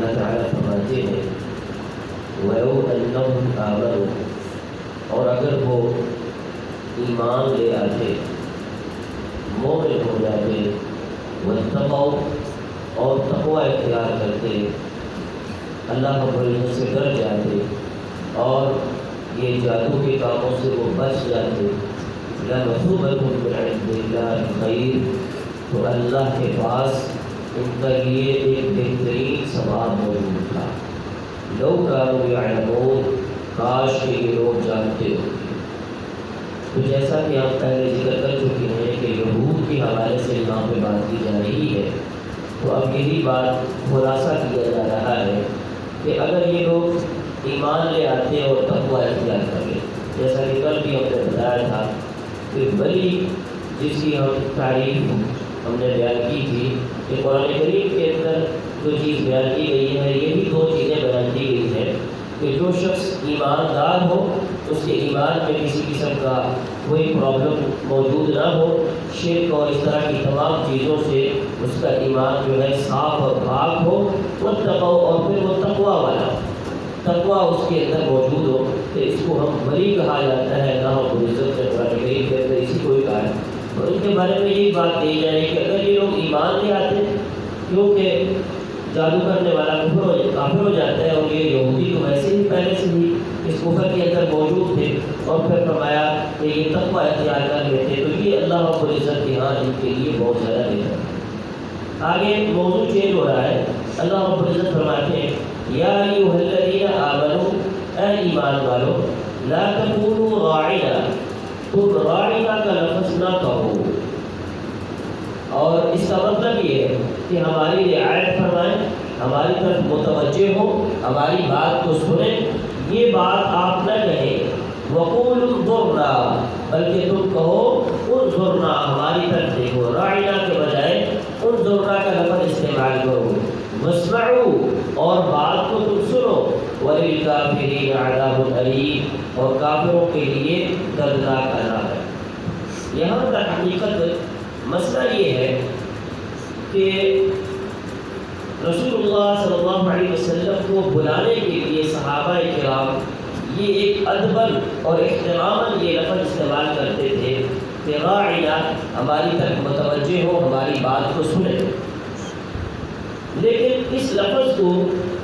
اللہ تعالیٰ فرماتے ہیں وَلَوْ أَنَّهُمْ آمَنُوا، اور اگر وہ ایمان لے آتے، مومن ہو جاتے، وَاتَّقَوْا، اور تقوی اختیار کرتے، اللہ رب العزت سے ڈر جاتے اور یہ جادو کے کاموں سے وہ بچ جاتے، لَمَثُوبَةٌ مِّنْ عِندِ اللَّهِ خَيْرٌ، تو اللہ کے پاس ان کا لیے ایک بہترین ثواب موجود تھا۔ لَوْ كَانُوا يَعْلَمُونَ، کاش کہ یہ لوگ جانتے ہوتے۔ تو جیسا کہ آپ پہلے ذکر کر چکے ہیں کہ یہود کے حوالے سے یہاں پہ بات کی جا رہی ہے، تو اب یہی بات خلاصہ کیا جا رہا ہے کہ اگر یہ لوگ ایمان لے آتے اور تقوی اختیار کریں، جیسا کہ کل بھی ہم نے بتایا تھا کہ ولی جس کی ہم تعریف ہم نے بیان کی تھی کہ قرآن کریم کے اندر جو چیز بیان کی گئی ہے، یہی دو چیزیں بیان کی گئی ہیں کہ جو شخص ایماندار ہو، اس کے ایمان میں کسی قسم کا کوئی پرابلم موجود نہ ہو، شرک اور اس طرح کی تمام چیزوں سے اس کا ایمان جو ہے صاف اور پاک ہو، واتقوا، اور پھر وہ تقوی والا تقوی اس کے اندر موجود ہو، تو اس کو ہم ولی کہا جاتا ہے۔ نہ ہم عزت سے قرآن کریم کے اندر اسی کو ہی کہا ہے، اور ان کے بارے میں یہی بات کہی جائے کہ اگر یہ لوگ ایمان لے آتے، کیونکہ جادو کرنے والا کافر ہو جاتا ہے، اور یہ یہودی تو ویسے ہی پہلے سے ہی اس کفر کے اندر موجود تھے، اور پھر فرمایا کہ یہ تقوی اختیار کر لیتے، تو یہ اللہ رب العزت کے ہاں ان کے لیے بہت زیادہ بہتر ہے۔ آگے موضوع چینج ہو رہا ہے، اللہ رب العزت فرماتے ہیں یا ایھا الذین آمنوا، اے ایمان والو، لا تقولوا راعنا، تم راعنا کا لفظ نہ کہو، اور اس کا مطلب یہ ہے کہ ہماری رعایت فرمائیں، ہماری طرف متوجہ ہو، ہماری بات کو سنیں، یہ بات آپ نہ کہیں وقولوا انظرنا، بلکہ تم کہو انظرنا، ہماری طرف دیکھو، راعنا کے بجائے انظرنا کا لفظ استعمال کرو، واسمعوا، اور بات کو تم سنو، وللکافرین عذاب الیم، اور کافروں کے لیے دردناک عذاب ہے۔ یہاں پر حقیقت مسئلہ یہ ہے کہ رسول اللہ صلی اللہ علیہ وسلم کو بلانے کے لیے صحابہ کرام یہ ایک ادباً اور احتراماً یہ لفظ استعمال کرتے تھے کہ راعنا، ہماری طرف متوجہ ہو، ہماری بات کو سنیں، لیکن اس لفظ کو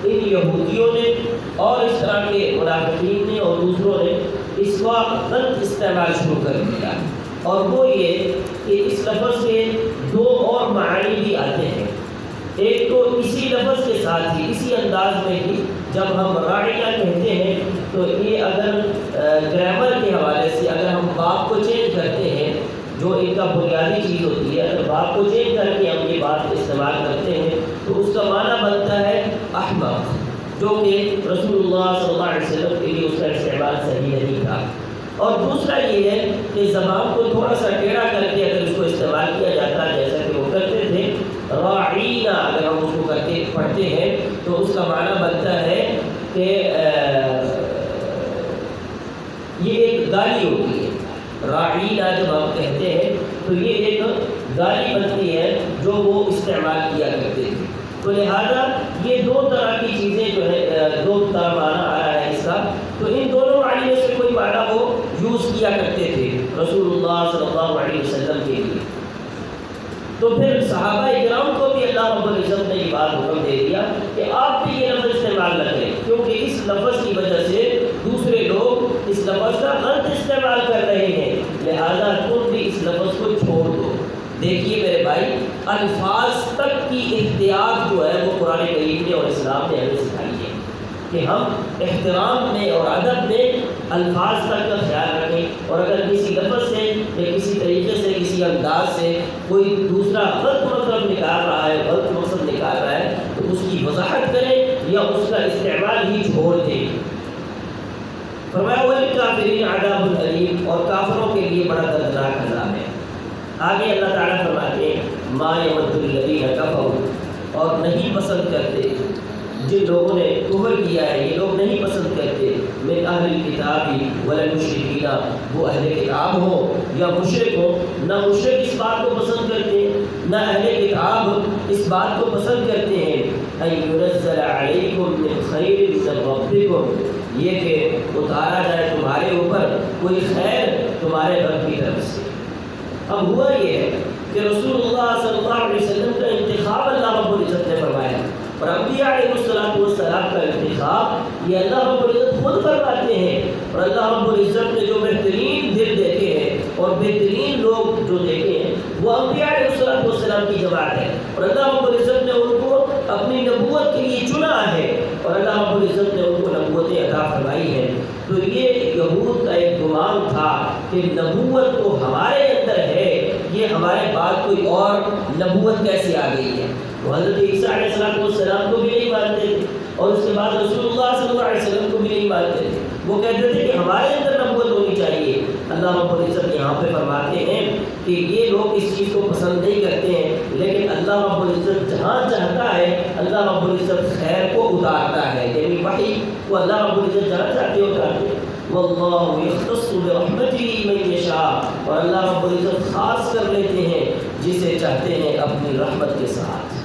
ان یہودیوں نے اور اس طرح کے منافقین نے اور دوسروں نے اس وقت غلط استعمال شروع کر دیا، اور وہ یہ کہ اس لفظ کے دو اور معنی بھی آتے ہیں۔ ایک تو اسی لفظ کے ساتھ ہی، اسی انداز میں ہی جب ہم راعنا کہتے ہیں تو یہ اگر گرامر کے حوالے سے اگر ہم باپ کو چینج کرتے ہیں، جو ان کا بنیادی چیز ہوتی ہے، اگر باپ کو چینج کر کے ہم یہ بات استعمال کرتے ہیں تو اس کا معنی بنتا ہے احمق، جو کہ رسول اللہ صلی اللہ علیہ وسلم کے لیے اس کا استعمال صحیح نہیں تھا۔ اور دوسرا یہ ہے کہ زبان کو تھوڑا سا ٹیڑھا کر کے اگر اس کو استعمال کیا جاتا ہے، جیسا کہ وہ کرتے تھے، راعینا اگر ہم اس کو کر کے پڑھتے ہیں تو اس کا معنی بنتا ہے کہ یہ ایک گالی ہوتی ہے۔ راعینا جب ہم کہتے ہیں تو یہ ایک گالی بنتی ہے جو وہ استعمال کیا کرتے تھے۔ تو لہذا یہ دو طرح کی چیزیں جو ہے، دو طرح معنی آ رہا ہے اس کا، تو ان دونوں معنی میں سے کوئی معنی وہ یوز کیا کرتے تھے رسول اللہ صلی اللہ علیہ وسلم کے لیے۔ تو پھر صحابہ اکرام کو بھی اللہ رب العزت نے یہ بات حکم دے دیا کہ آپ بھی یہ لفظ استعمال نہ کریں، کیونکہ اس لفظ کی وجہ سے دوسرے لوگ اس لفظ کا غلط استعمال کر رہے ہیں، لہذا تم بھی اس لفظ کو چھوڑ دو۔ دیکھیے میرے بھائی، الفاظ تک کی احتیاط جو ہے وہ قرآن کریم نے اور اسلام نے ہمیں سکھائی ہے کہ ہم احترام میں اور ادب میں الفاظ تک کا خیال رکھیں، اور اگر کسی لفظ سے یا کسی طریقے سے کسی انداز سے کوئی دوسرا غلط مطلب نکال رہا ہے، غلط مقصد نکال رہا ہے، تو اس کی وضاحت کریں یا اس کا استعمال ہی چھوڑ دیں۔ فرمایا وَلِلْكَافِرِينَ عَذَابٌ أَلِيمٌ، اور کافروں کے لیے بڑا دردناک عذاب ہے۔ آگے اللہ تعالیٰ فرماتے ہیں مَا يَوَدُّ الَّذِينَ كَفَرُوا، اور نہیں پسند کرتے جن لوگوں نے کفر کیا ہے، یہ لوگ نہیں پسند کرتے، من اہل الکتاب ولا المشرکین، وہ اہل کتاب ہو یا مشرک ہو، نہ مشرک اس بات کو پسند کرتے، نہ اہل کتاب اس بات کو پسند کرتے ہیں ان ينزل عليكم من خير من ربكم، یہ کہ اتارا جائے تمہارے اوپر کوئی خیر تمہارے رب کی طرف سے۔ اب ہوا یہ ہے کہ رسول اللہ صلی اللہ علیہ وسلم کا انتخاب اللہ رب العزت نے فرمایا، اور انبیاء علیہ السلام کا انتخاب یہ اللہ رب العزت خود فرماتے ہیں، اور اللہ رب العزت نے جو بہترین دل دیکھے ہیں اور بہترین لوگ جو دیکھے ہیں وہ انبیاء علیہ السلام کی جماعت ہے، اور اللہ رب العزت نے ان کو اپنی نبوت کے لیے چنا ہے، اور اللہ رب العزت نے ان کو نبوتیں عطا فرمائی ہیں۔ تو یہ یہود کا ایک گمان تھا کہ نبوت تو ہمارے اندر ہے، یہ ہمارے بعد کوئی اور نبوت کیسے آ گئی ہے۔ وہ حضرت عیسیٰ علیہ السلام کو بھی نہیں مانتے تھے، اور اس کے بعد رسول اللہ صلی اللہ علیہ وسلم کو بھی نہیں مانتے تھے۔ وہ کہتے تھے کہ ہمارے اندر نبوت ہونی چاہیے۔ اللہ رب العزت یہاں پہ فرماتے ہیں کہ یہ لوگ اس چیز کو پسند نہیں کرتے ہیں، لیکن اللہ رب العزت جہاں چاہتا ہے اللہ رب العزت خیر کو اتارتا ہے، یعنی وحی کو اللہ رب العزت جہاں چاہتے ہیں اتارتے ہیں۔ واللہ یختص برحمتہ من یشاء، اور اللہ رب العزت خاص کر لیتے ہیں جسے چاہتے ہیں اپنی رحمت کے ساتھ۔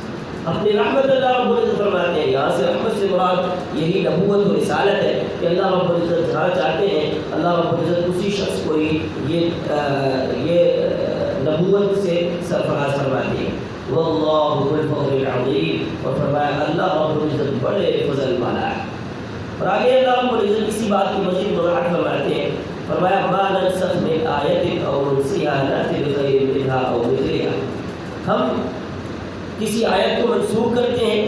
اپنی رحمت اللہ رب العزت فرماتے ہیں، یہاں سے رحمت سے مراد یہی نبوت و رسالت ہے کہ اللہ رب العزت جہاں چاہتے ہیں اللہ رب العزت اسی شخص کو یہ نبوت سے سرفراز فرماتے ہیں۔ واللہ ذو الفضل العظیم، اور فرمایا اللہ رب العزت بڑے فضل والا ہے۔ اور آگے اللہ رب العزت اسی بات کی مزید وضاحت فرماتے ہیں، فرمایا ما ننسخ من آیت او ننسیها نأتی بخیر منها او مثلها، ہم کسی آیت کو منسوخ کرتے ہیں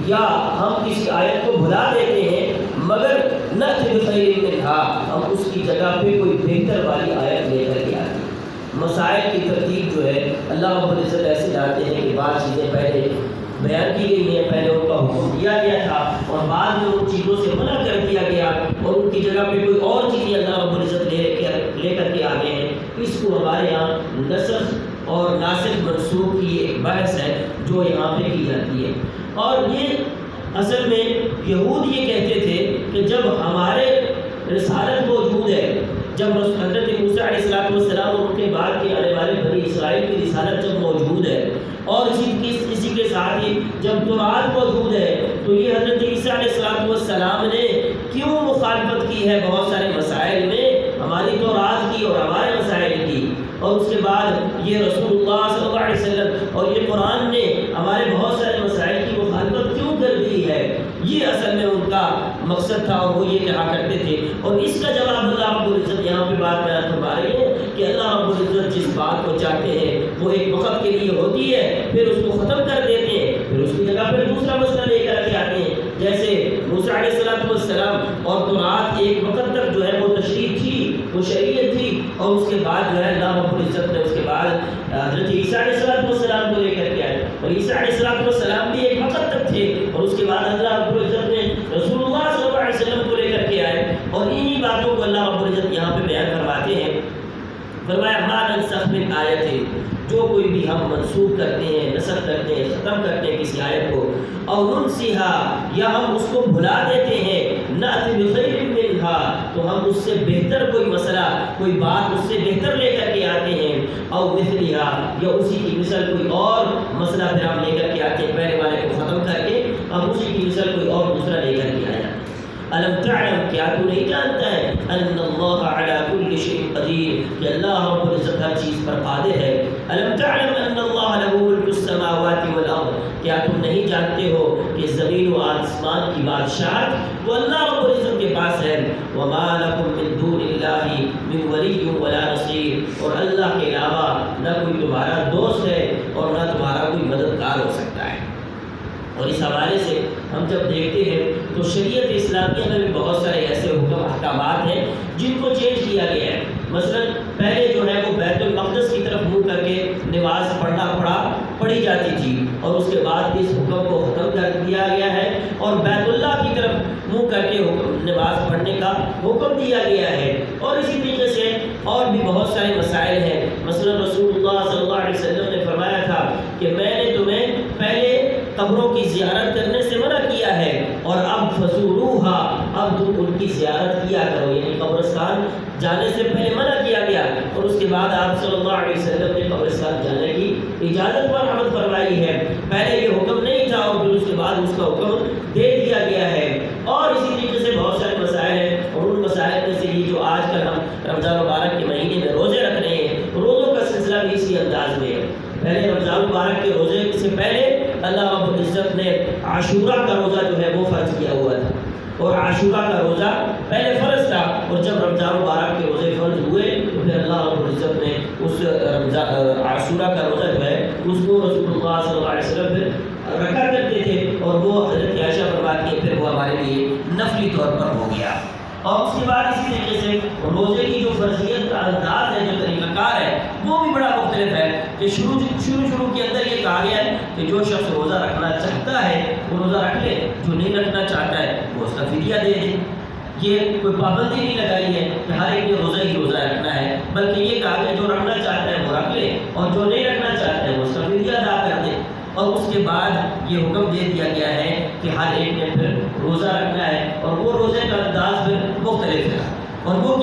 یا ہم کسی آیت کو بھلا دیتے ہیں مگر نأتی بخیر منها، ہم اس کی جگہ پہ کوئی بہتر والی آیت لے کر کے آتے ہیں۔ مسائل کی ترتیب جو ہے اللہ رب العزت ایسے جانتے ہیں کہ بعض چیزیں پہلے بیان کی گئی ہیں، پہلے ان کا حکم دیا گیا تھا اور بعد میں ان چیزوں سے منع کر دیا گیا اور ان کی جگہ پہ کوئی اور چیزیں اللہ رب العزت لے کر کے آ گئے ہیں۔ اس کو ہمارے یہاں نسخ اور ناسخ منسوخ کی ایک بحث ہے جو یہاں پہ کی جاتی ہے، اور یہ اصل میں یہود یہ کہتے تھے کہ جب ہمارے رسالت موجود ہے، جب حضرت موسیٰ علیہ السلام اور ان کے بعد کے آنے والے بنی اسرائیل کی رسالت جب موجود ہے، اور اسی کے ساتھ ہی جب تورات موجود ہے، تو یہ حضرت عیسیٰ علیہ السلام نے کیوں مخالفت کی ہے بہت سارے مسائل میں، ہماری تورات کی اور ہمارے مسائل کی، اور اس کے بعد یہ رسول اللہ صلی اللہ علیہ وسلم اور یہ قرآن نے ہمارے بہت سارے مسائل کی مخالفت کیوں کر دی ہے، یہ اصل میں ان کا مقصد تھا، اور وہ یہ کہا کرتے تھے۔ اور اس کا جواب اللہ رب العزت یہاں پہ بات بیان فرما رہی ہے کہ اللہ رب العزت جس بات کو چاہتے ہیں وہ ایک وقت کے لیے ہوتی ہے، پھر اس کو ختم کر دیتے ہیں، پھر اس کی جگہ پھر دوسرا مسئلہ لے کر کے آتے ہیں۔ جیسے موسیٰ علیہ السلام اور تورات ایک وقت تک جو ہے وہ تشریع تھی، وہ شریعت تھی، اور اس کے بعد جو ہے اللہ رب العزت نے اس کے بعد حضرت عیسیٰ علیہ السلام کو لے کر کے آئے، اور عیسیٰ علیہ السلام بھی ایک وقت تک تھے، اور اس کے بعد اللہ رب العزت نے رسول اللہ صلی اللہ علیہ وسلم کو لے کر کے آئے، اور انہی باتوں کو اللہ رب العزت یہاں پہ بیان فرماتے ہیں۔ فرمایا ما ننسخ من آیت، جو کوئی بھی ہم منسوخ کرتے ہیں، نسخ کرتے ہیں، ختم کرتے ہیں کسی آیت کو، اور ننسیها، یا ہم اس کو بھلا دیتے ہیں، نأتی بخیر منها، تو ہم اس سے بہتر کوئی مسئلہ، کوئی بات اس سے بہتر لے کر کے آتے ہیں، اور مثلها، یا اسی کی مثل کوئی اور مسئلہ پھر ہم لے کر کے آتے ہیں، پہلے والے کو ختم کر کے اب اسی کی مثل کوئی اور دوسرا لے کر کے آیا۔ الم تعلم، کیا تو نہیں جانتا ہے، ان اللہ علی کل شیء قدیر، کہ اللہ رب العزت ہر چیز پر قادر ہے۔ الم تعلم ان اللہ له ملک السماوات والارض، کیا تم نہیں جانتے ہو کہ زمین و آسمان کی بادشاہت وہ اللہ رب العزت کے پاس ہے۔ وما لکم من دون اللہ من ولی ولا نصیر، اور اللہ کے علاوہ نہ کوئی تمہارا دوست ہے اور نہ تمہارا کوئی مددگار ہو سکتا ہے۔ اور اس حوالے سے ہم جب دیکھتے ہیں تو شریعت اسلامیہ میں بھی بہت سارے ایسے حکم احکامات ہیں جن کو چینج کیا گیا ہے۔ مثلا پہلے جو ہے وہ بیت المقدس کی طرف منہ کر کے نماز پڑھی جاتی تھی، اور اس کے بعد اس حکم کو ختم کر دیا گیا ہے اور بیت اللہ کی طرف منہ کر کے نماز پڑھنے کا حکم دیا گیا ہے۔ اور اسی طریقے سے اور بھی بہت سارے مسائل ہیں۔ مثلا رسول اللہ صلی اللہ علیہ وسلم نے فرمایا تھا کہ میں نے تمہیں پہلے قبروں کی زیارت کرنے سے منع کیا ہے، اور اب فزوروہا، اب تم ان کی زیارت کیا کرو، یعنی قبرستان جانے سے پہلے منع کیا گیا، اور اس کے بعد آپ صلی اللہ علیہ وسلم نے قبرستان جانے کی اجازت پر عمل فرمائی ہے۔ پہلے یہ حکم نہیں تھا، اور پھر اس کے بعد اس اسی انداز میں ہے۔ پہلے رمضان المبارک کے روزے سے پہلے اللہ رب العزت نے عاشورہ کا روزہ جو ہے وہ فرض کیا ہوا تھا، اور عاشورہ کا روزہ پہلے فرض تھا، اور جب رمضان مبارک کے روزے فرض ہوئے تو پھر اللہ رب العزت نے اس عاشورہ کا روزہ جو ہے اس کو رسول اللہ صلی اللہ علیہ وسلم پھر رکھا کرتے تھے، اور وہ حضرت عائشہ فرماتی ہے پھر وہ ہمارے لیے نفلی طور پر ہو گیا۔ اور اس کے بعد اسی طریقے سے روزے کی جو فرضیت کا انداز ہے، جو طریقہ کار ہے، وہ بھی بڑا مختلف ہے کہ شروع کے اندر یہ کہا گیا ہے کہ جو شخص روزہ رکھنا چاہتا ہے وہ روزہ رکھ لے، جو نہیں رکھنا چاہتا ہے وہ اس کا فدیہ دے دے۔ یہ کوئی پابندی نہیں لگائی ہے کہ ہر ایک نے روزہ ہی روزہ رکھنا ہے، بلکہ یہ کہا کہ جو رکھنا چاہتا ہے وہ رکھ لے، اور جو نہیں رکھنا چاہتا ہے وہ اس کا فدیہ ادا کر دے۔ اور اس کے بعد یہ حکم دے دیا گیا ہے کہ ہر ایک نے پھر روزہ رکھنا ہے، اور وہ روزے کا انداز پھر مختلف ہے، اور وہ